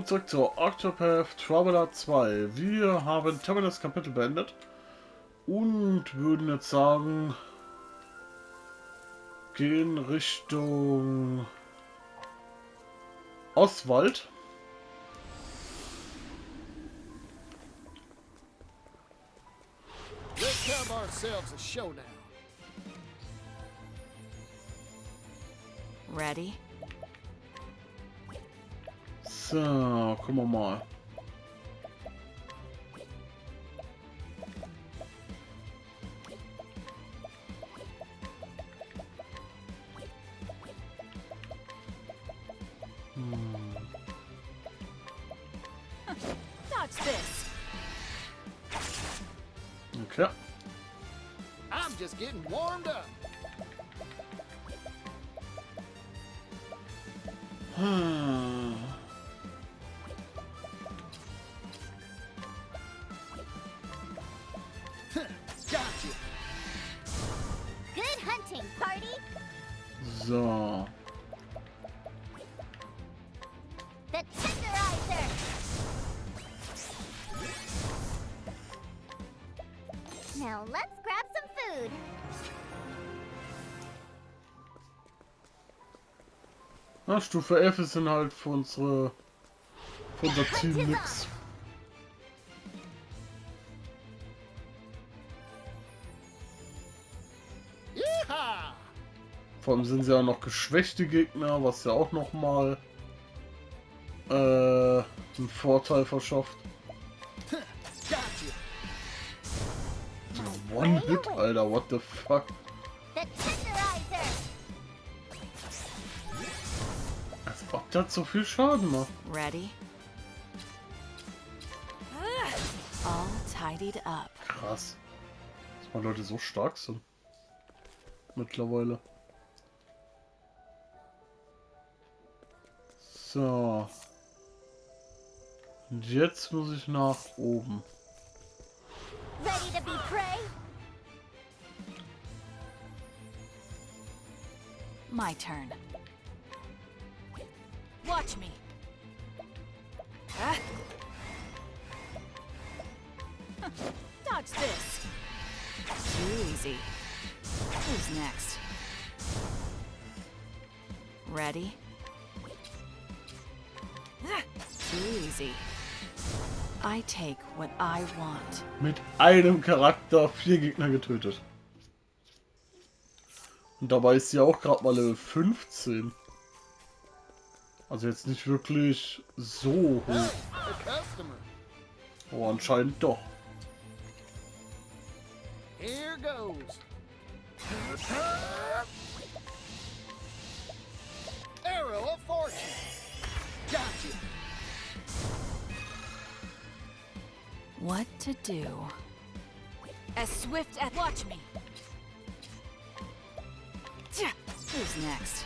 Willkommen zurück zur Octopath Traveler 2. Wir haben das Kapitel beendet und würden jetzt sagen, gehen Richtung Osvald. Let's have ourselves a showdown. Ready? So, gucken wir mal. Dodge this. Okay. I'm just getting warmed up. Gotcha. Good hunting, party. So. The tenderizer. Now let's grab some food. Na, Stufe 11 ist dann halt für unser Team nix. Yeehaw! Vor allem sind sie ja noch geschwächte Gegner, was ja auch nochmal einen Vorteil verschafft. Gotcha. One-Hit, Alter, what the fuck? The tenderizer. Als ob das so viel Schaden macht. Ready? All tidied up. Krass. Dass mal Leute so stark sind. Mittlerweile. So. Und jetzt muss ich nach oben. Ready to be prey? My turn. Watch me. Dodge this. Too easy. Who's next? Ready? Too easy. I take what I want. Mit einem Charakter 4 Gegner getötet. Und dabei ist sie auch gerade mal Level 15. Also jetzt nicht wirklich so Hey, hoch. a customer. Aber anscheinend doch. Here goes. Arrow of fortune. Gotcha. What to do? As swift as watch me. Who's next?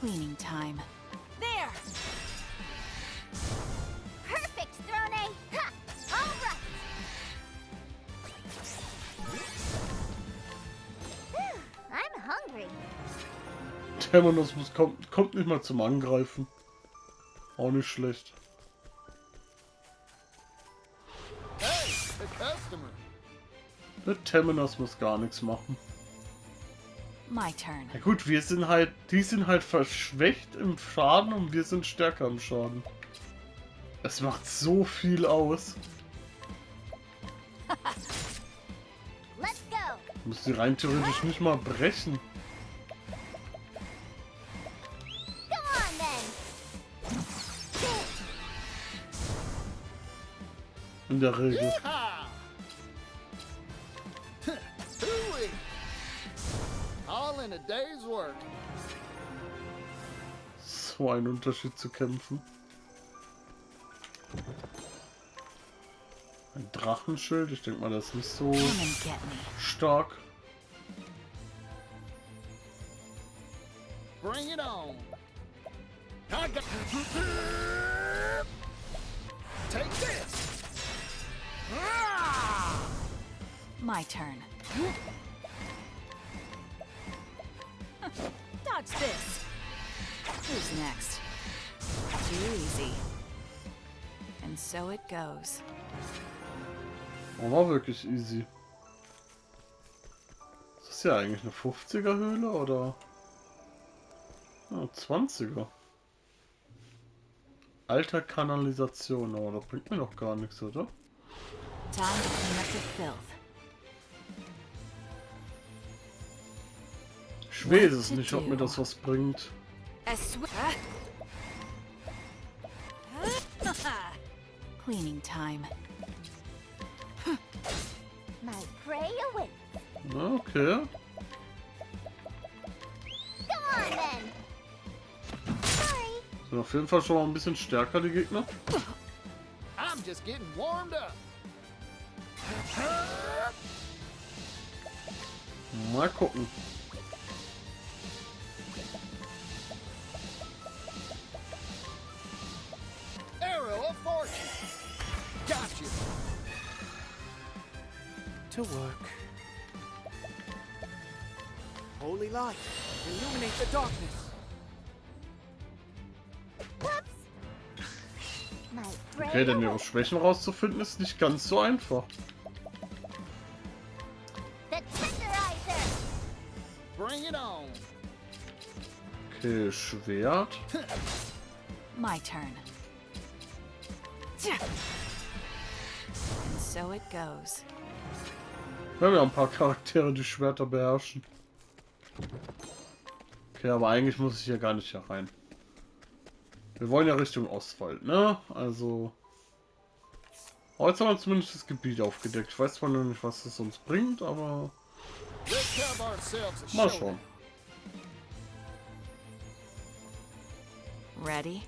Cleaning time. There. Perfect, Throne. Ha! All right. Whew, I'm hungry. Terminus kommt nicht mal zum Angreifen. Auch nicht schlecht. Hey, a customer. Der Terminus muss gar nichts machen. My turn. Na gut, die sind halt verschwächt im Schaden und wir sind stärker im Schaden. Es macht so viel aus. Let's go. Muss die rein theoretisch nicht mal brechen. Go on then. In der Regel. Yeehaw! Hooey! All in a day's work. So ein Unterschied zu kämpfen. Ein Drachenschild, ich denke mal, das ist nicht so Come and get me. stark. Bring it on. I got. Take this. Ah! My turn. Dodge this. Who's next? too easy. And so it goes. Oh, war wirklich easy. Das ist ja eigentlich eine 50er Höhle oder? Ja, 20er. Alter Kanalisation, aber das bringt mir doch gar nichts, oder? Time to clean up the filth. Ich weiß es nicht, ob mir das was bringt. Cleaning time. My prey awaits. Ja, okay. Come on then. Sorry. Sind auf jeden Fall schon mal ein bisschen stärker, die Gegner. I'm just getting warmed up. Mal gucken. Arrow of fortune. Gotcha. To work. Holy light, illuminate the darkness. Whoops. My prey Okay, denn ihre awaits. Schwächen rauszufinden ist nicht ganz so einfach. The tenderizer. Bring it on. Okay, Schwert. My turn. And so it goes. Wir haben ja ein paar Charaktere, die Schwerter beherrschen. Okay, aber eigentlich muss ich hier gar nicht herein. Wir wollen ja Richtung Osvald, ne? Also... Heute haben wir zumindest das Gebiet aufgedeckt. Ich weiß zwar noch nicht, was das uns bringt, aber... Let's have ourselves a Mal show. schauen. Ready?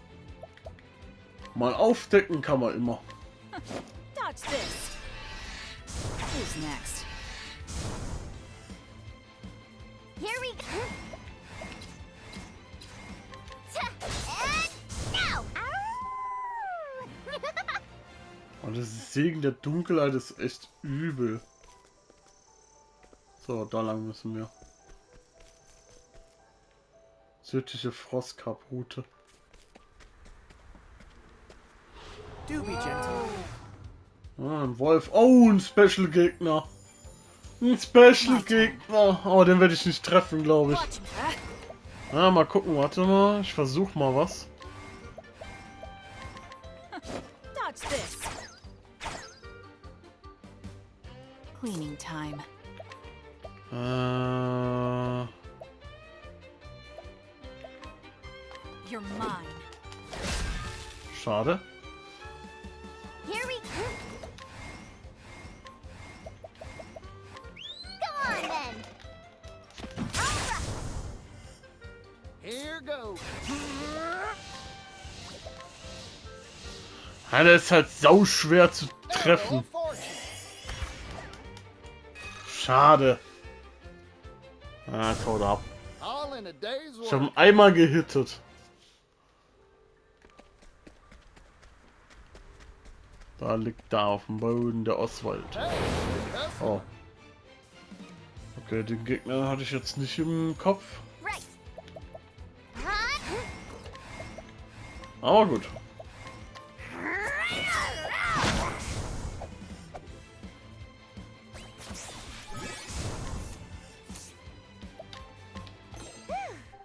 Mal aufdecken kann man immer. Dodge this. Who's next? Here we go. And now. Und das Segen der Dunkelheit ist echt übel. So, da lang müssen wir. Südliche Frostkap-Route. Do be gentle. Ah, ein Wolf. Oh, ein Special-Gegner. Ein Special-Gegner. Oh, den werde ich nicht treffen, glaube ich. Watch me. Ah, mal gucken, warte mal. Ich versuche mal was. Dodge this. Cleaning time. You're mine. Schade. Here we go. Come on then. Alright. Here goes. Ja, der ist halt sau schwer zu Arrow treffen. of fortune. Schade. Ah, haut ab. All in a day's Ich habe work. ihn einmal gehittet. Da liegt da auf dem Boden der Osvald. Hey, the customer. Oh. Okay, den Gegner hatte ich jetzt nicht im Kopf. Right. Huh? Aber gut.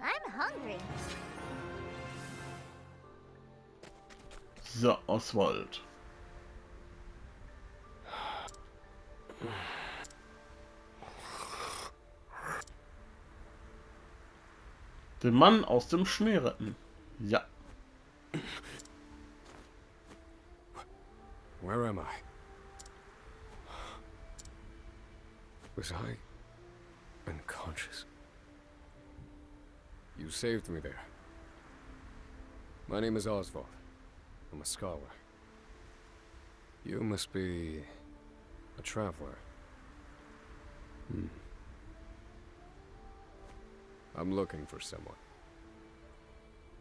I'm hungry. So, Osvald. Den Mann aus dem Schnee retten. Ja. Where am I? Was I unconscious? You saved me there. My name is Osvald. I'm a scholar. You must be a traveler. I'm looking for someone.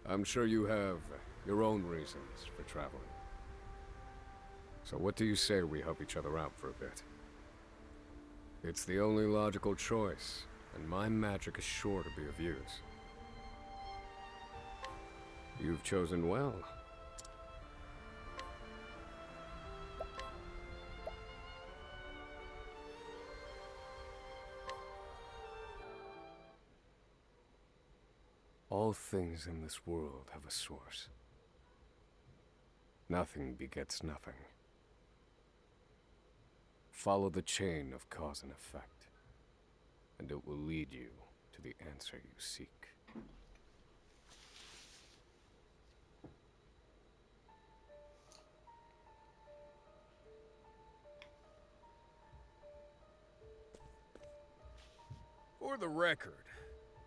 I'm sure you have your own reasons for traveling. So what do you say we help each other out for a bit? It's the only logical choice, and my magic is sure to be of use. You've chosen well, All things in this world have a source. Nothing begets nothing. Follow the chain of cause and effect, and it will lead you to the answer you seek. For the record,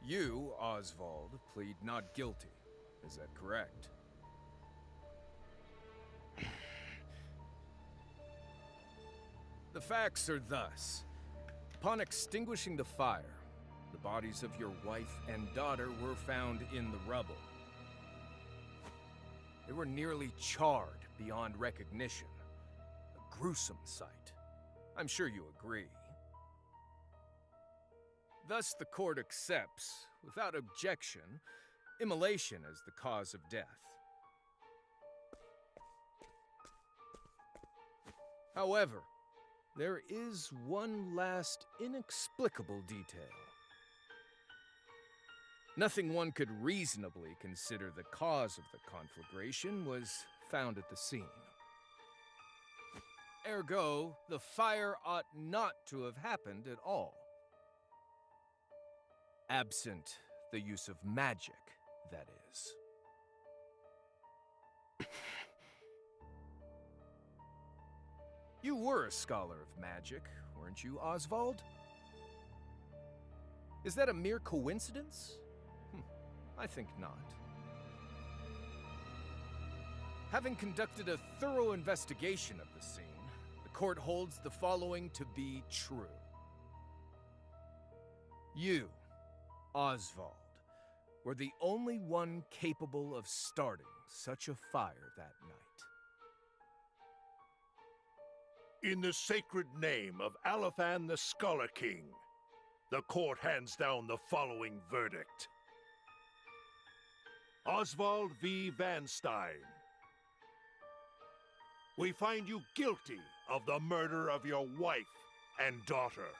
you, Osvald, plead not guilty. Is that correct? The facts are thus. Upon extinguishing the fire, the bodies of your wife and daughter were found in the rubble. They were nearly charred beyond recognition. A gruesome sight. I'm sure you agree. Thus, the court accepts, without objection, immolation as the cause of death. However, there is one last inexplicable detail. Nothing one could reasonably consider the cause of the conflagration was found at the scene. Ergo, the fire ought not to have happened at all. Absent the use of magic, that is. You were a scholar of magic, weren't you, Osvald? Is that a mere coincidence? I think not. Having conducted a thorough investigation of the scene, the court holds the following to be true. You, Osvald, were the only one capable of starting such a fire that night. In the sacred name of Alephan the Scholar King, the court hands down the following verdict. Osvald V. Van Stein. We find you guilty of the murder of your wife and daughter,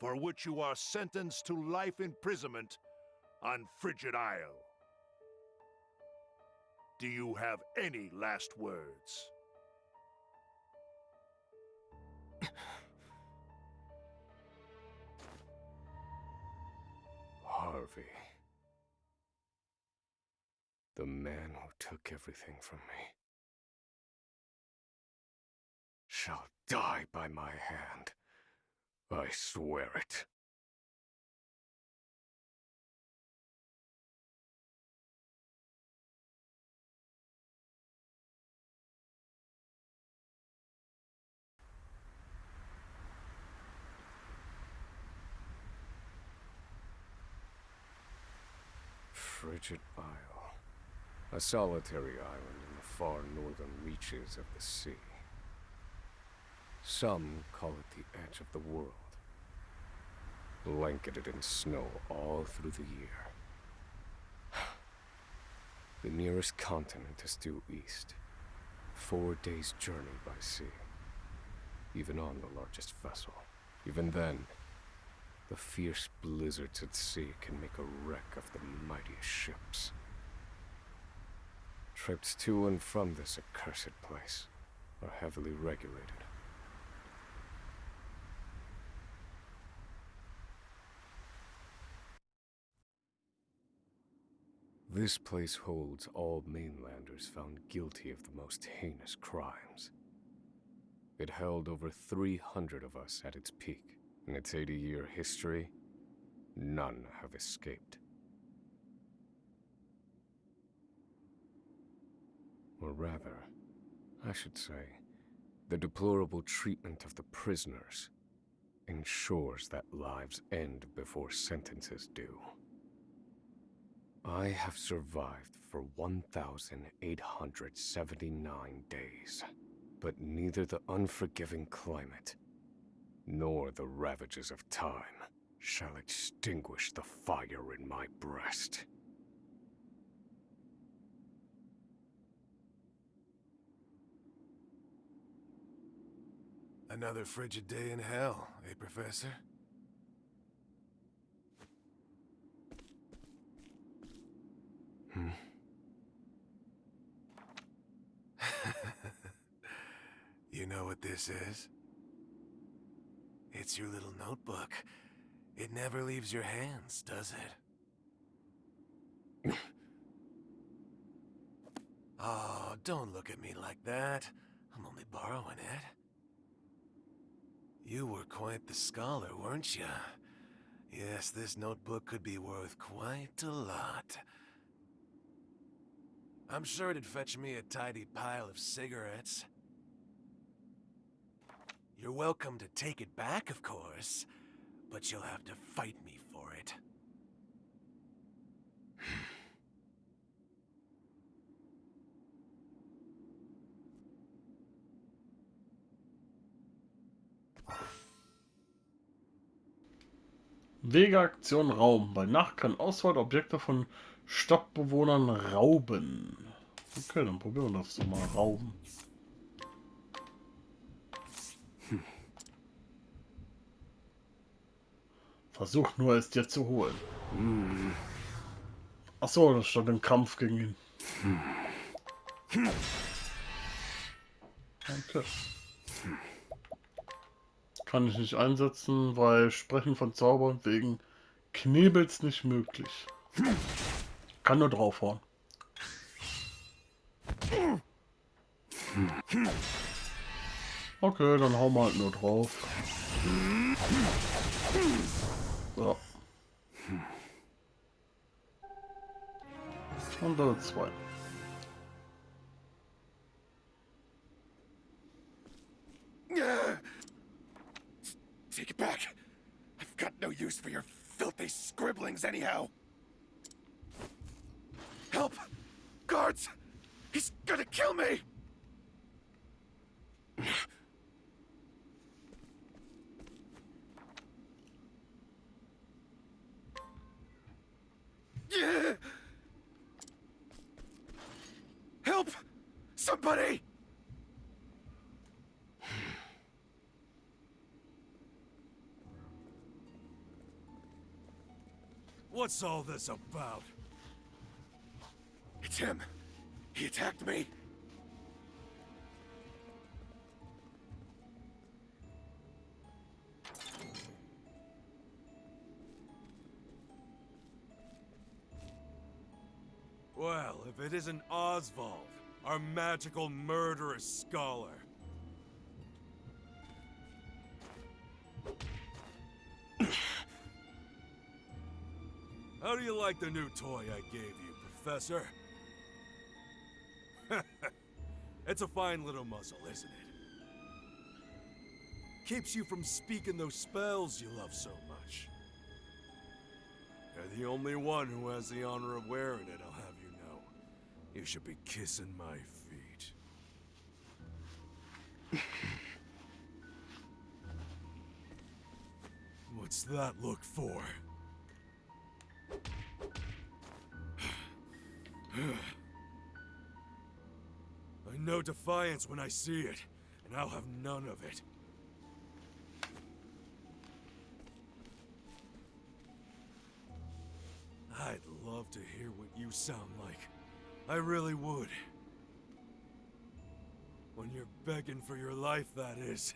for which you are sentenced to life imprisonment on Frigid Isle. Do you have any last words? Harvey. The man who took everything from me shall die by my hand. I swear it. Frigid Isle. A solitary island in the far northern reaches of the sea. Some call it the edge of the world. Blanketed in snow all through the year. The nearest continent is due east. 4 days' journey by sea. Even on the largest vessel. Even then, the fierce blizzards at sea can make a wreck of the mightiest ships. Trips to and from this accursed place are heavily regulated. This place holds all mainlanders found guilty of the most heinous crimes. It held over 300 of us at its peak. In its 80-year history, none have escaped. Or rather, I should say, the deplorable treatment of the prisoners ensures that lives end before sentences do. I have survived for 1,879 days, but neither the unforgiving climate nor the ravages of time shall extinguish the fire in my breast. Another frigid day in hell, eh, Professor? know what this is? It's your little notebook. It never leaves your hands, does it? Oh, don't look at me like that. I'm only borrowing it. You were quite the scholar, weren't you? Yes, this notebook could be worth quite a lot. I'm sure it'd fetch me a tidy pile of cigarettes. You're welcome to take it back, of course, but you'll have to fight me for it. Wegeaktion Rauben. Bei Nacht kann Oswald Objekte von Stadtbewohnern rauben. Okay, dann probieren wir das doch mal. Rauben. Versuch nur, es dir zu holen. Achso, das stand im Kampf gegen ihn. Okay. Kann ich nicht einsetzen, weil Sprechen von Zaubern wegen Knebels nicht möglich. Kann nur draufhauen. Okay, dann hauen wir halt nur drauf. So. Und Level 2. Take it back. I've got no use for your filthy scribblings anyhow. Help! Guards! He's gonna kill me! Help! Somebody! What's all this about? It's him. He attacked me. Well, if it isn't Osvald, our magical murderous scholar. How do you like the new toy I gave you, Professor? It's a fine little muzzle, isn't it? Keeps you from speaking those spells you love so much. You're the only one who has the honor of wearing it, I'll have you know. You should be kissing my feet. What's that look for? I know defiance when I see it, and I'll have none of it. I'd love to hear what you sound like. I really would. When you're begging for your life, that is.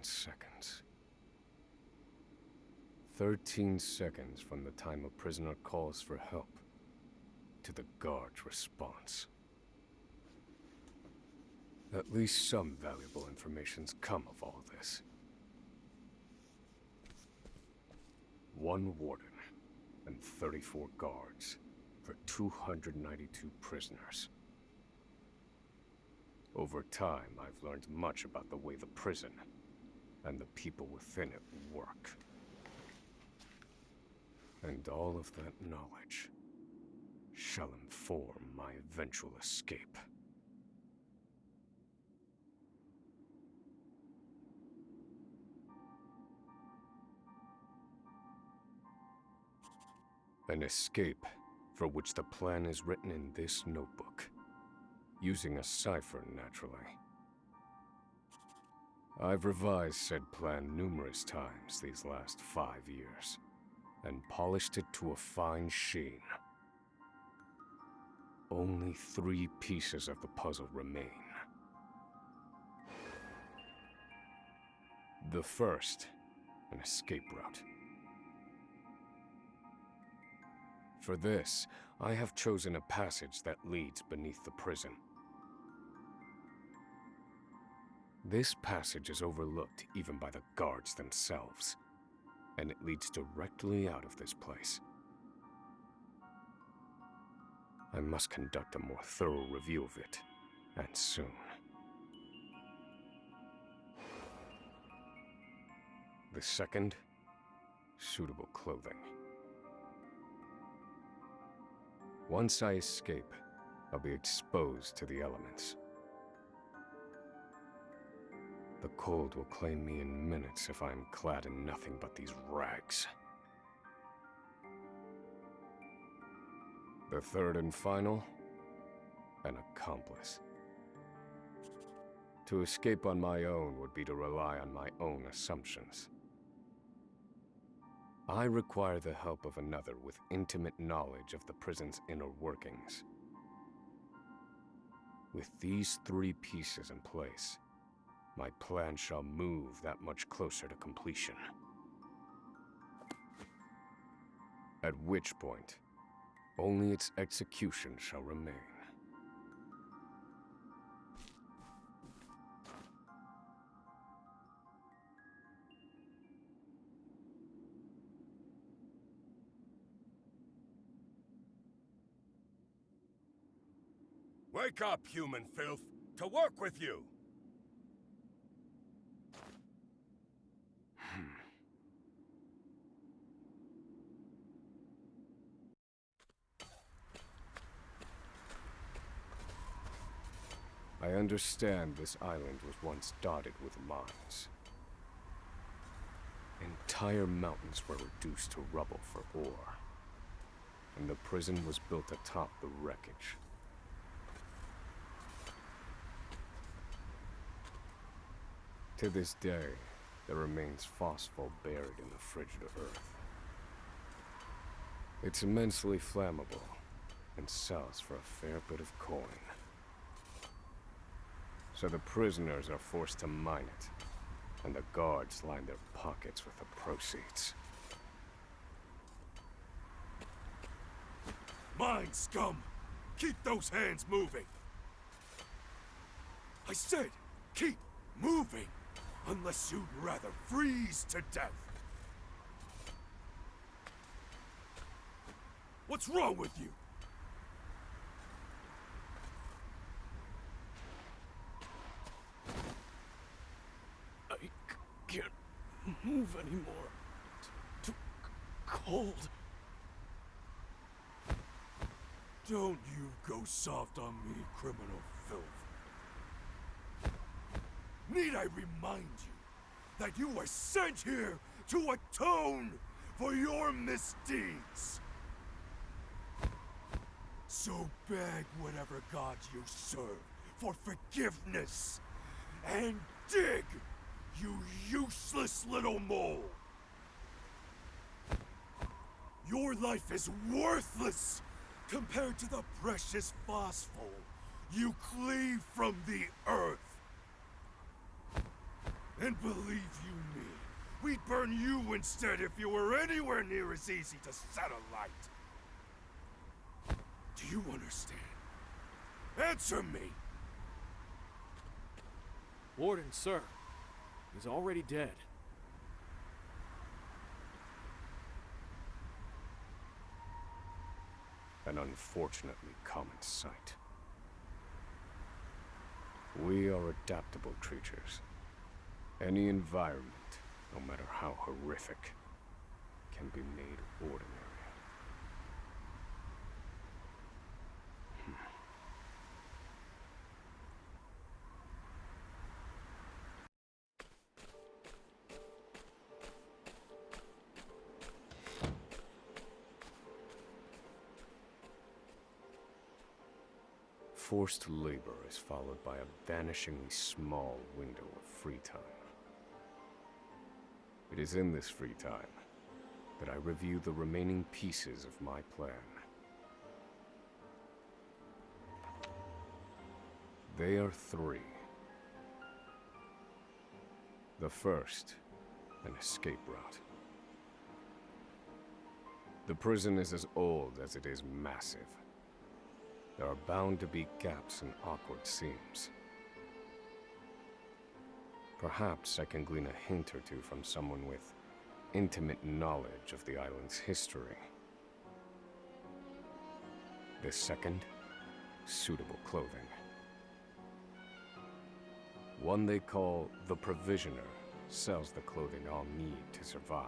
Seconds. 13 seconds from the time a prisoner calls for help to the guard's response. At least some valuable information's come of all this. One warden and 34 guards for 292 prisoners. Over time, I've learned much about the way the prison and the people within it work. And all of that knowledge shall inform my eventual escape. An escape for which the plan is written in this notebook. Using a cipher, naturally. I've revised said plan numerous times these last 5 years, and polished it to a fine sheen. Only 3 pieces of the puzzle remain. The first, an escape route. For this, I have chosen a passage that leads beneath the prison. This passage is overlooked even by the guards themselves, and it leads directly out of this place. I must conduct a more thorough review of it, and soon. The second, suitable clothing. Once I escape, I'll be exposed to the elements. The cold will claim me in minutes if I am clad in nothing but these rags. The third and final, an accomplice. To escape on my own would be to rely on my own assumptions. I require the help of another with intimate knowledge of the prison's inner workings. With these 3 pieces in place, my plan shall move that much closer to completion. At which point, only its execution shall remain. Wake up, human filth! To work with you! I understand this island was once dotted with mines. Entire mountains were reduced to rubble for ore, and the prison was built atop the wreckage. To this day, there remains phosphor buried in the frigid earth. It's immensely flammable, and sells for a fair bit of coin. So the prisoners are forced to mine it, and the guards line their pockets with the proceeds. Mine, scum! Keep those hands moving! I said, keep moving! Unless you'd rather freeze to death! What's wrong with you? I can't move anymore. Too cold. Don't you go soft on me, criminal filth. Need I remind you that you were sent here to atone for your misdeeds? So beg whatever god you serve for forgiveness, and dig, you useless little mole! Your life is worthless compared to the precious phosphor you cleave from the earth. And believe you me, we'd burn you instead if you were anywhere near as easy to set alight. Do you understand? Answer me! Warden, sir. He's already dead. An unfortunately common sight. We are adaptable creatures. Any environment, no matter how horrific, can be made ordinary. forced labor is followed by a vanishingly small window of free time. It is in this free time that I review the remaining pieces of my plan. They are three. The first, an escape route. The prison is as old as it is massive. There are bound to be gaps and awkward seams. Perhaps I can glean a hint or two from someone with intimate knowledge of the island's history. The second, suitable clothing. One they call the Provisioner sells the clothing I'll need to survive.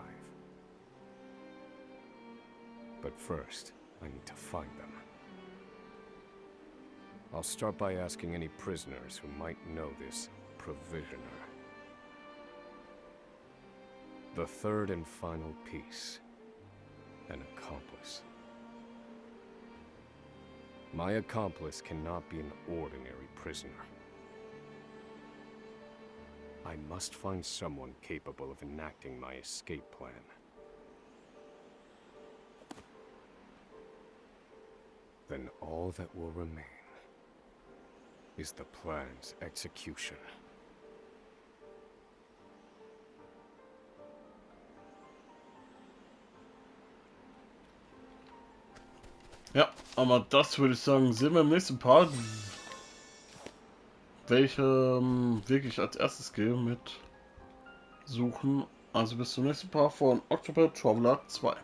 But first, I need to find them. I'll start by asking any prisoners who might know this Provisioner. The third and final piece, an accomplice. My accomplice cannot be an ordinary prisoner. I must find someone capable of enacting my escape plan. Then all that will remain is the plan's execution. Ja, aber das würde ich sagen, sehen wir im nächsten Part, welche wirklich als erstes gehe mit suchen. Also bis zum nächsten Part von Octopath Traveler 2.